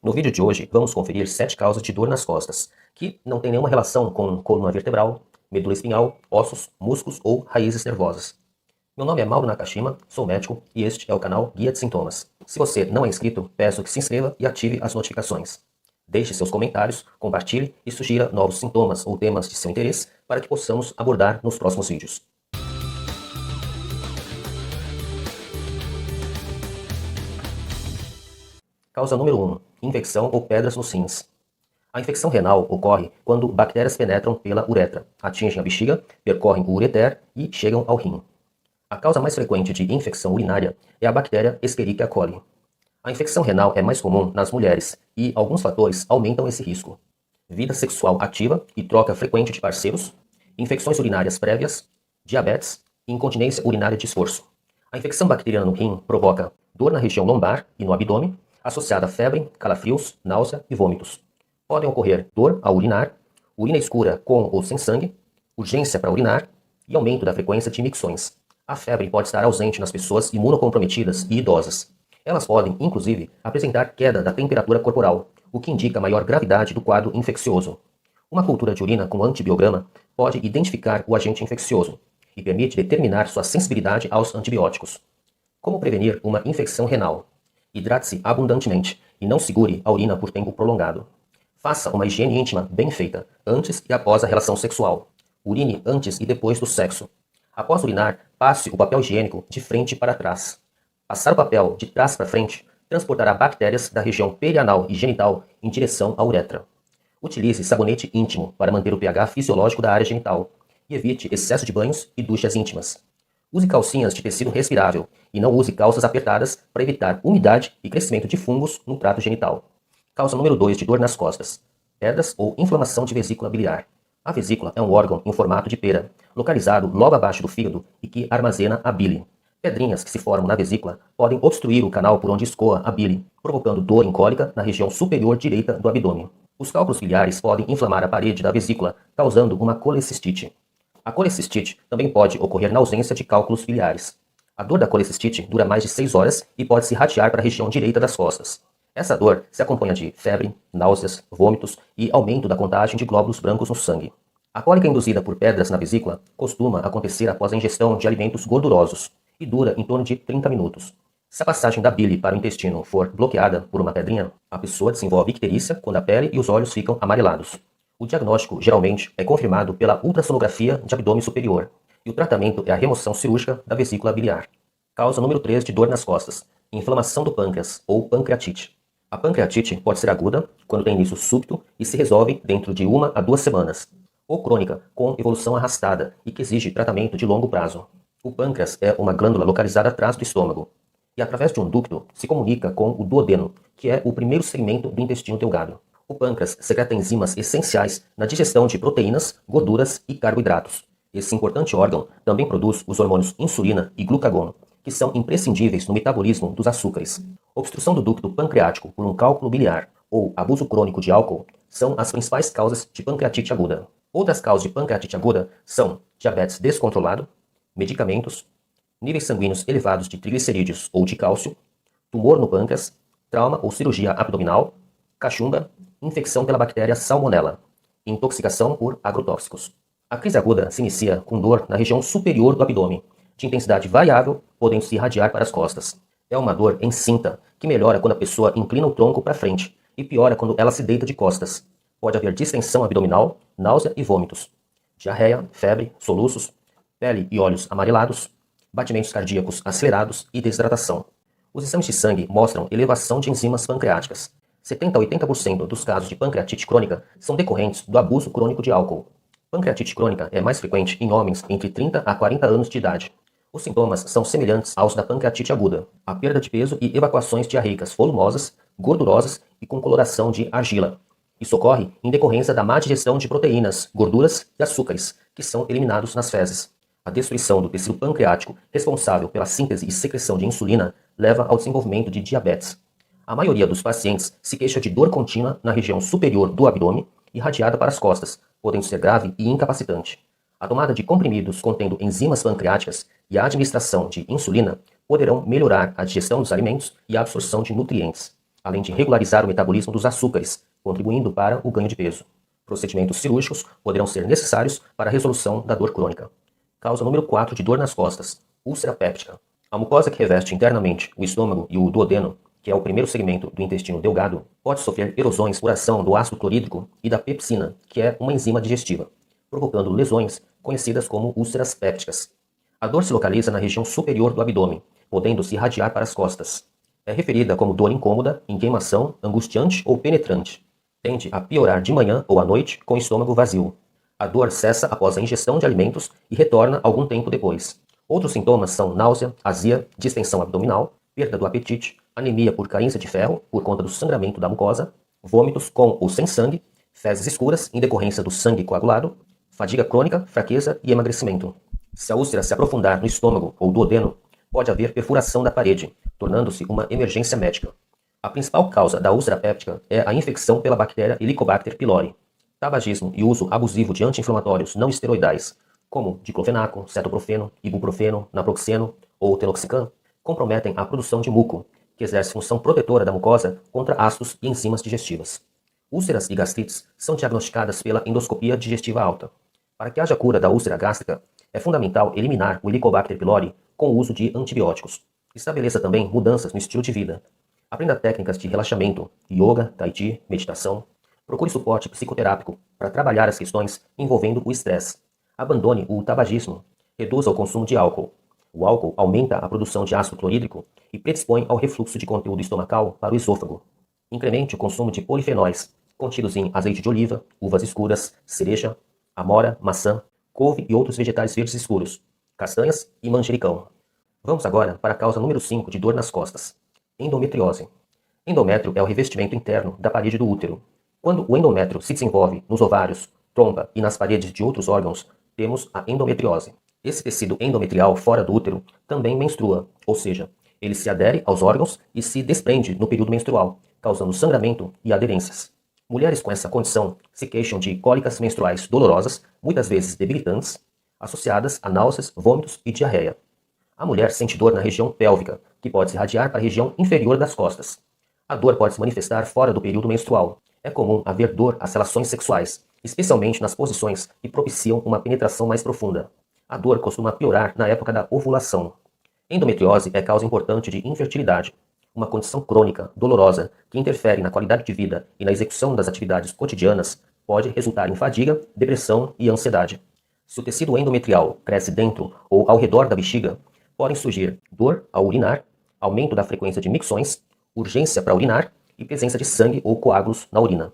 No vídeo de hoje, vamos conferir 7 causas de dor nas costas, que não tem nenhuma relação com coluna vertebral, medula espinhal, ossos, músculos ou raízes nervosas. Meu nome é Mauro Nakashima, sou médico e este é o canal Guia de Sintomas. Se você não é inscrito, peço que se inscreva e ative as notificações. Deixe seus comentários, compartilhe e sugira novos sintomas ou temas de seu interesse para que possamos abordar nos próximos vídeos. Causa número 1. Infecção ou pedras nos rins. A infecção renal ocorre quando bactérias penetram pela uretra, atingem a bexiga, percorrem o ureter e chegam ao rim. A causa mais frequente de infecção urinária é a bactéria Escherichia coli. A infecção renal é mais comum nas mulheres e alguns fatores aumentam esse risco. Vida sexual ativa e troca frequente de parceiros, infecções urinárias prévias, diabetes e incontinência urinária de esforço. A infecção bacteriana no rim provoca dor na região lombar e no abdômen, associada a febre, calafrios, náusea e vômitos. Podem ocorrer dor ao urinar, urina escura com ou sem sangue, urgência para urinar e aumento da frequência de micções. A febre pode estar ausente nas pessoas imunocomprometidas e idosas. Elas podem, inclusive, apresentar queda da temperatura corporal, o que indica maior gravidade do quadro infeccioso. Uma cultura de urina com antibiograma pode identificar o agente infeccioso e permite determinar sua sensibilidade aos antibióticos. Como prevenir uma infecção renal? Hidrate-se abundantemente e não segure a urina por tempo prolongado. Faça uma higiene íntima bem feita, antes e após a relação sexual. Urine antes e depois do sexo. Após urinar, passe o papel higiênico de frente para trás. Passar o papel de trás para frente transportará bactérias da região perianal e genital em direção à uretra. Utilize sabonete íntimo para manter o pH fisiológico da área genital e evite excesso de banhos e duchas íntimas. Use calcinhas de tecido respirável e não use calças apertadas para evitar umidade e crescimento de fungos no trato genital. Causa número 2 de dor nas costas: pedras ou inflamação de vesícula biliar. A vesícula é um órgão em formato de pera, localizado logo abaixo do fígado e que armazena a bile. Pedrinhas que se formam na vesícula podem obstruir o canal por onde escoa a bile, provocando dor em cólica na região superior direita do abdômen. Os cálculos biliares podem inflamar a parede da vesícula, causando uma colecistite. A colecistite também pode ocorrer na ausência de cálculos biliares. A dor da colecistite dura mais de 6 horas e pode se irradiar para a região direita das costas. Essa dor se acompanha de febre, náuseas, vômitos e aumento da contagem de glóbulos brancos no sangue. A cólica induzida por pedras na vesícula costuma acontecer após a ingestão de alimentos gordurosos e dura em torno de 30 minutos. Se a passagem da bile para o intestino for bloqueada por uma pedrinha, a pessoa desenvolve icterícia quando a pele e os olhos ficam amarelados. O diagnóstico, geralmente, é confirmado pela ultrassonografia de abdômen superior, e o tratamento é a remoção cirúrgica da vesícula biliar. Causa número 3 de dor nas costas: inflamação do pâncreas ou pancreatite. A pancreatite pode ser aguda, quando tem início súbito e se resolve dentro de 1 a 2 semanas, ou crônica, com evolução arrastada e que exige tratamento de longo prazo. O pâncreas é uma glândula localizada atrás do estômago, e através de um ducto se comunica com o duodeno, que é o primeiro segmento do intestino delgado. O pâncreas secreta enzimas essenciais na digestão de proteínas, gorduras e carboidratos. Esse importante órgão também produz os hormônios insulina e glucagon, que são imprescindíveis no metabolismo dos açúcares. Obstrução do ducto pancreático por um cálculo biliar ou abuso crônico de álcool são as principais causas de pancreatite aguda. Outras causas de pancreatite aguda são diabetes descontrolado, medicamentos, níveis sanguíneos elevados de triglicerídeos ou de cálcio, tumor no pâncreas, trauma ou cirurgia abdominal, cachumba, infecção pela bactéria Salmonella, intoxicação por agrotóxicos. A crise aguda se inicia com dor na região superior do abdômen, de intensidade variável, podendo se irradiar para as costas. É uma dor em cinta, que melhora quando a pessoa inclina o tronco para frente e piora quando ela se deita de costas. Pode haver distensão abdominal, náusea e vômitos, diarreia, febre, soluços, pele e olhos amarelados, batimentos cardíacos acelerados e desidratação. Os exames de sangue mostram elevação de enzimas pancreáticas. 70 a 80% dos casos de pancreatite crônica são decorrentes do abuso crônico de álcool. Pancreatite crônica é mais frequente em homens entre 30 a 40 anos de idade. Os sintomas são semelhantes aos da pancreatite aguda: a perda de peso e evacuações diarreicas volumosas, gordurosas e com coloração de argila. Isso ocorre em decorrência da má digestão de proteínas, gorduras e açúcares, que são eliminados nas fezes. A destruição do tecido pancreático, responsável pela síntese e secreção de insulina, leva ao desenvolvimento de diabetes. A maioria dos pacientes se queixa de dor contínua na região superior do abdômen, irradiada para as costas, podendo ser grave e incapacitante. A tomada de comprimidos contendo enzimas pancreáticas e a administração de insulina poderão melhorar a digestão dos alimentos e a absorção de nutrientes. além de regularizar o metabolismo dos açúcares, contribuindo para o ganho de peso. Procedimentos cirúrgicos poderão ser necessários para a resolução da dor crônica. Causa número 4 de dor nas costas, úlcera péptica. A mucosa que reveste internamente o estômago e o duodeno, que é o primeiro segmento do intestino delgado, pode sofrer erosões por ação do ácido clorídrico e da pepsina, que é uma enzima digestiva, provocando lesões conhecidas como úlceras pépticas. A dor se localiza na região superior do abdômen, podendo se irradiar para as costas. É referida como dor incômoda, em queimação, angustiante ou penetrante. Tende a piorar de manhã ou à noite com o estômago vazio. A dor cessa após a ingestão de alimentos e retorna algum tempo depois. Outros sintomas são náusea, azia, distensão abdominal, perda do apetite, anemia por carência de ferro por conta do sangramento da mucosa, vômitos com ou sem sangue, fezes escuras em decorrência do sangue coagulado, fadiga crônica, fraqueza e emagrecimento. Se a úlcera se aprofundar no estômago ou duodeno, pode haver perfuração da parede, tornando-se uma emergência médica. A principal causa da úlcera péptica é a infecção pela bactéria Helicobacter pylori. Tabagismo e uso abusivo de anti-inflamatórios não esteroidais, como diclofenaco, cetoprofeno, ibuprofeno, naproxeno ou teloxicam, comprometem a produção de muco, que exerce função protetora da mucosa contra ácidos e enzimas digestivas. Úlceras e gastrites são diagnosticadas pela endoscopia digestiva alta. Para que haja cura da úlcera gástrica, é fundamental eliminar o Helicobacter pylori com o uso de antibióticos. Estabeleça também mudanças no estilo de vida. Aprenda técnicas de relaxamento, yoga, tai chi, meditação. Procure suporte psicoterápico para trabalhar as questões envolvendo o estresse. Abandone o tabagismo. Reduza o consumo de álcool. O álcool aumenta a produção de ácido clorídrico e predispõe ao refluxo de conteúdo estomacal para o esôfago. Incremente o consumo de polifenóis, contidos em azeite de oliva, uvas escuras, cereja, amora, maçã, couve e outros vegetais verdes escuros, castanhas e manjericão. Vamos agora para a causa número 5 de dor nas costas. Endometriose. Endométrio é o revestimento interno da parede do útero. Quando o endométrio se desenvolve nos ovários, trompa e nas paredes de outros órgãos, temos a endometriose. Esse tecido endometrial fora do útero também menstrua, ou seja, ele se adere aos órgãos e se desprende no período menstrual, causando sangramento e aderências. Mulheres com essa condição se queixam de cólicas menstruais dolorosas, muitas vezes debilitantes, associadas a náuseas, vômitos e diarreia. A mulher sente dor na região pélvica, que pode se irradiar para a região inferior das costas. A dor pode se manifestar fora do período menstrual. É comum haver dor às relações sexuais, especialmente nas posições que propiciam uma penetração mais profunda. A dor costuma piorar na época da ovulação. Endometriose é causa importante de infertilidade, uma condição crônica, dolorosa, que interfere na qualidade de vida e na execução das atividades cotidianas, pode resultar em fadiga, depressão e ansiedade. Se o tecido endometrial cresce dentro ou ao redor da bexiga, podem surgir dor ao urinar, aumento da frequência de micções, urgência para urinar e presença de sangue ou coágulos na urina.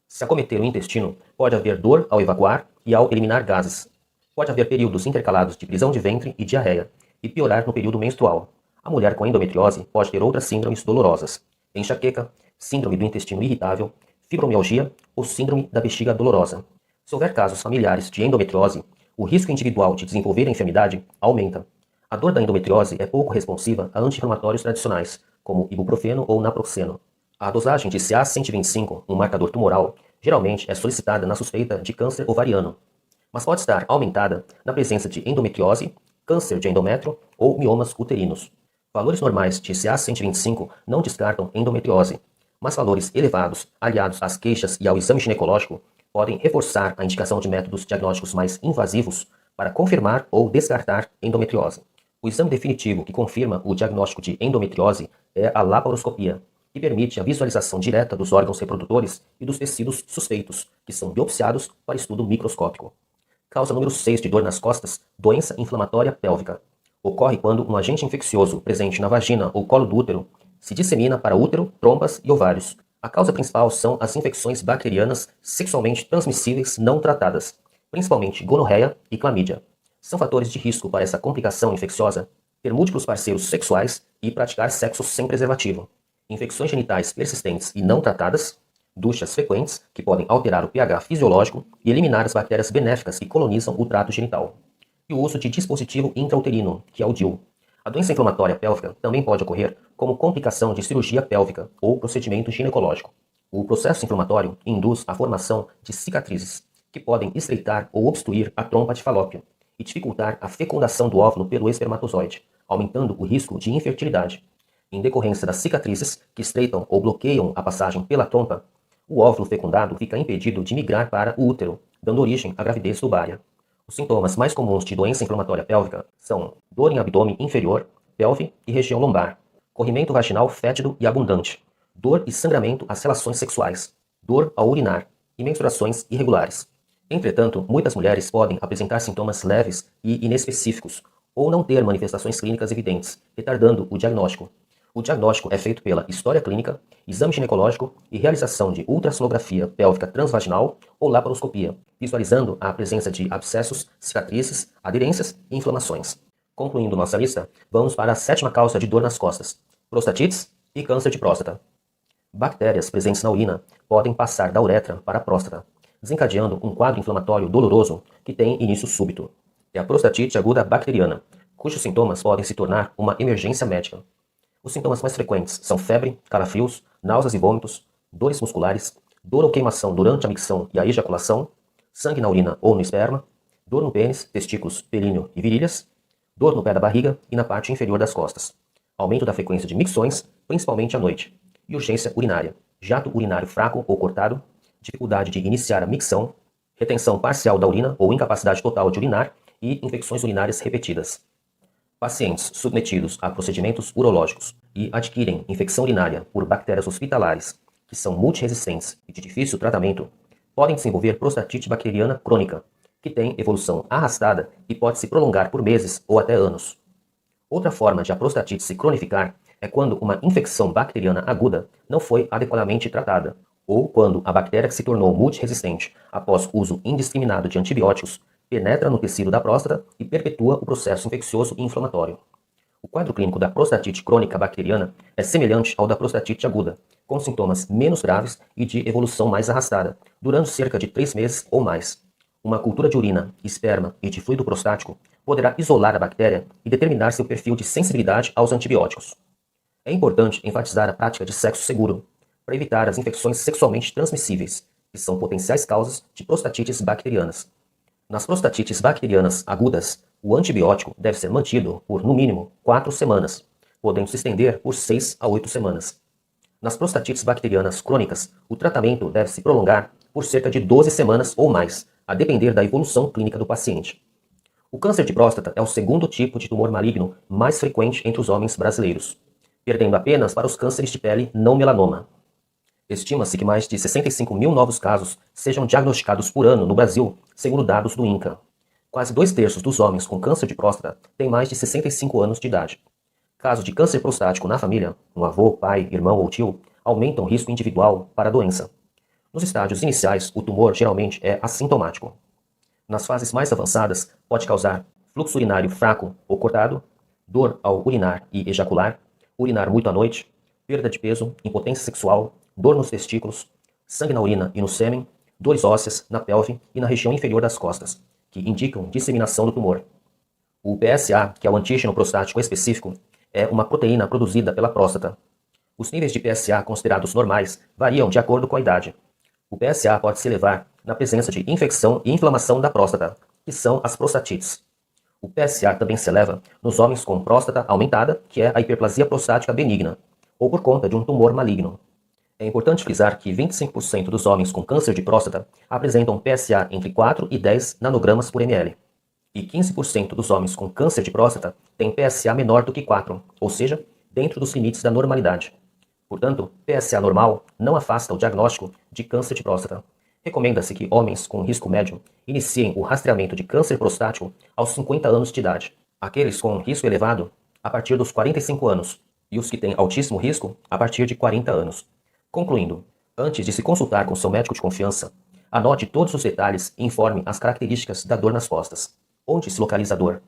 Se acometer o intestino, pode haver dor ao evacuar e ao eliminar gases. Pode haver períodos intercalados de prisão de ventre e diarreia, e piorar no período menstrual. A mulher com endometriose pode ter outras síndromes dolorosas: enxaqueca, síndrome do intestino irritável, fibromialgia ou síndrome da bexiga dolorosa. Se houver casos familiares de endometriose, o risco individual de desenvolver a enfermidade aumenta. A dor da endometriose é pouco responsiva a anti-inflamatórios tradicionais, como ibuprofeno ou naproxeno. A dosagem de CA-125, um marcador tumoral, geralmente é solicitada na suspeita de câncer ovariano, mas pode estar aumentada na presença de endometriose, câncer de endométrio ou miomas uterinos. Valores normais de CA-125 não descartam endometriose, mas valores elevados, aliados às queixas e ao exame ginecológico, podem reforçar a indicação de métodos diagnósticos mais invasivos para confirmar ou descartar endometriose. O exame definitivo que confirma o diagnóstico de endometriose é a laparoscopia, que permite a visualização direta dos órgãos reprodutores e dos tecidos suspeitos, que são biopsiados para estudo microscópico. Causa número 6 de dor nas costas, doença inflamatória pélvica. Ocorre quando um agente infeccioso presente na vagina ou colo do útero se dissemina para útero, trompas e ovários. A causa principal são as infecções bacterianas sexualmente transmissíveis não tratadas, principalmente gonorreia e clamídia. São fatores de risco para essa complicação infecciosa ter múltiplos parceiros sexuais e praticar sexo sem preservativo. Infecções genitais persistentes e não tratadas, duchas frequentes, que podem alterar o pH fisiológico e eliminar as bactérias benéficas que colonizam o trato genital. E o uso de dispositivo intrauterino, que é o DIU. A doença inflamatória pélvica também pode ocorrer como complicação de cirurgia pélvica ou procedimento ginecológico. O processo inflamatório induz a formação de cicatrizes, que podem estreitar ou obstruir a trompa de Falópio e dificultar a fecundação do óvulo pelo espermatozoide, aumentando o risco de infertilidade. Em decorrência das cicatrizes que estreitam ou bloqueiam a passagem pela trompa, o óvulo fecundado fica impedido de migrar para o útero, dando origem à gravidez tubária. Os sintomas mais comuns de doença inflamatória pélvica são dor em abdômen inferior, pelve e região lombar, corrimento vaginal fétido e abundante, dor e sangramento às relações sexuais, dor ao urinar e menstruações irregulares. Entretanto, muitas mulheres podem apresentar sintomas leves e inespecíficos ou não ter manifestações clínicas evidentes, retardando o diagnóstico. O diagnóstico é feito pela história clínica, exame ginecológico e realização de ultrassonografia pélvica transvaginal ou laparoscopia, visualizando a presença de abscessos, cicatrizes, aderências e inflamações. Concluindo nossa lista, vamos para a sétima causa de dor nas costas: prostatites e câncer de próstata. Bactérias presentes na urina podem passar da uretra para a próstata, desencadeando um quadro inflamatório doloroso que tem início súbito. É a prostatite aguda bacteriana, cujos sintomas podem se tornar uma emergência médica. Os sintomas mais frequentes são febre, calafrios, náuseas e vômitos, dores musculares, dor ou queimação durante a micção e a ejaculação, sangue na urina ou no esperma, dor no pênis, testículos, períneo e virilhas, dor no pé da barriga e na parte inferior das costas, aumento da frequência de micções, principalmente à noite, e urgência urinária, jato urinário fraco ou cortado, dificuldade de iniciar a micção, retenção parcial da urina ou incapacidade total de urinar e infecções urinárias repetidas. Pacientes submetidos a procedimentos urológicos e adquirem infecção urinária por bactérias hospitalares, que são multiresistentes e de difícil tratamento, podem desenvolver prostatite bacteriana crônica, que tem evolução arrastada e pode se prolongar por meses ou até anos. Outra forma de a prostatite se cronificar é quando uma infecção bacteriana aguda não foi adequadamente tratada, ou quando a bactéria que se tornou multiresistente após uso indiscriminado de antibióticos penetra no tecido da próstata e perpetua o processo infeccioso e inflamatório. O quadro clínico da prostatite crônica bacteriana é semelhante ao da prostatite aguda, com sintomas menos graves e de evolução mais arrastada, durando cerca de 3 meses ou mais. Uma cultura de urina, esperma e de fluido prostático poderá isolar a bactéria e determinar seu perfil de sensibilidade aos antibióticos. É importante enfatizar a prática de sexo seguro, para evitar as infecções sexualmente transmissíveis, que são potenciais causas de prostatites bacterianas. Nas prostatites bacterianas agudas, o antibiótico deve ser mantido por, no mínimo, 4 semanas, podendo se estender por 6 a 8 semanas. Nas prostatites bacterianas crônicas, o tratamento deve se prolongar por cerca de 12 semanas ou mais, a depender da evolução clínica do paciente. O câncer de próstata é o segundo tipo de tumor maligno mais frequente entre os homens brasileiros, perdendo apenas para os cânceres de pele não melanoma. Estima-se que mais de 65 mil novos casos sejam diagnosticados por ano no Brasil, segundo dados do INCA. Quase 2/3 dos homens com câncer de próstata têm mais de 65 anos de idade. Casos de câncer prostático na família, um avô, pai, irmão ou tio, aumentam o risco individual para a doença. Nos estágios iniciais, o tumor geralmente é assintomático. Nas fases mais avançadas, pode causar fluxo urinário fraco ou cortado, dor ao urinar e ejacular, urinar muito à noite, perda de peso, impotência sexual, dor nos testículos, sangue na urina e no sêmen, dores ósseas na pelve e na região inferior das costas, que indicam disseminação do tumor. O PSA, que é o antígeno prostático específico, é uma proteína produzida pela próstata. Os níveis de PSA considerados normais variam de acordo com a idade. O PSA pode se elevar na presença de infecção e inflamação da próstata, que são as prostatites. O PSA também se eleva nos homens com próstata aumentada, que é a hiperplasia prostática benigna, ou por conta de um tumor maligno. É importante frisar que 25% dos homens com câncer de próstata apresentam PSA entre 4 e 10 nanogramas por ml. E 15% dos homens com câncer de próstata têm PSA menor do que 4, ou seja, dentro dos limites da normalidade. Portanto, PSA normal não afasta o diagnóstico de câncer de próstata. Recomenda-se que homens com risco médio iniciem o rastreamento de câncer prostático aos 50 anos de idade, aqueles com risco elevado a partir dos 45 anos e os que têm altíssimo risco a partir de 40 anos. Concluindo, antes de se consultar com seu médico de confiança, anote todos os detalhes e informe as características da dor nas costas. Onde se localiza a dor?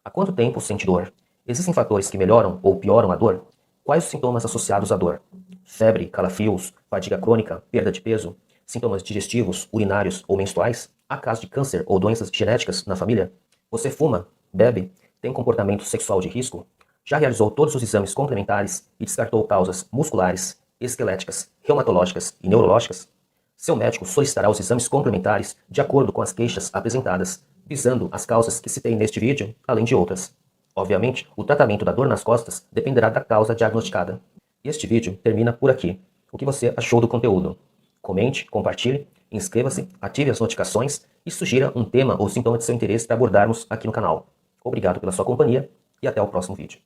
Há quanto tempo sente dor? Existem fatores que melhoram ou pioram a dor? Quais os sintomas associados à dor? Febre, calafrios, fadiga crônica, perda de peso, sintomas digestivos, urinários ou menstruais? Há casos de câncer ou doenças genéticas na família? Você fuma? Bebe? Tem comportamento sexual de risco? Já realizou todos os exames complementares e descartou causas musculares, esqueléticas, reumatológicas e neurológicas? Seu médico solicitará os exames complementares de acordo com as queixas apresentadas, visando as causas que citei neste vídeo, além de outras. Obviamente, o tratamento da dor nas costas dependerá da causa diagnosticada. Este vídeo termina por aqui. O que você achou do conteúdo? Comente, compartilhe, inscreva-se, ative as notificações e sugira um tema ou sintoma de seu interesse para abordarmos aqui no canal. Obrigado pela sua companhia e até o próximo vídeo.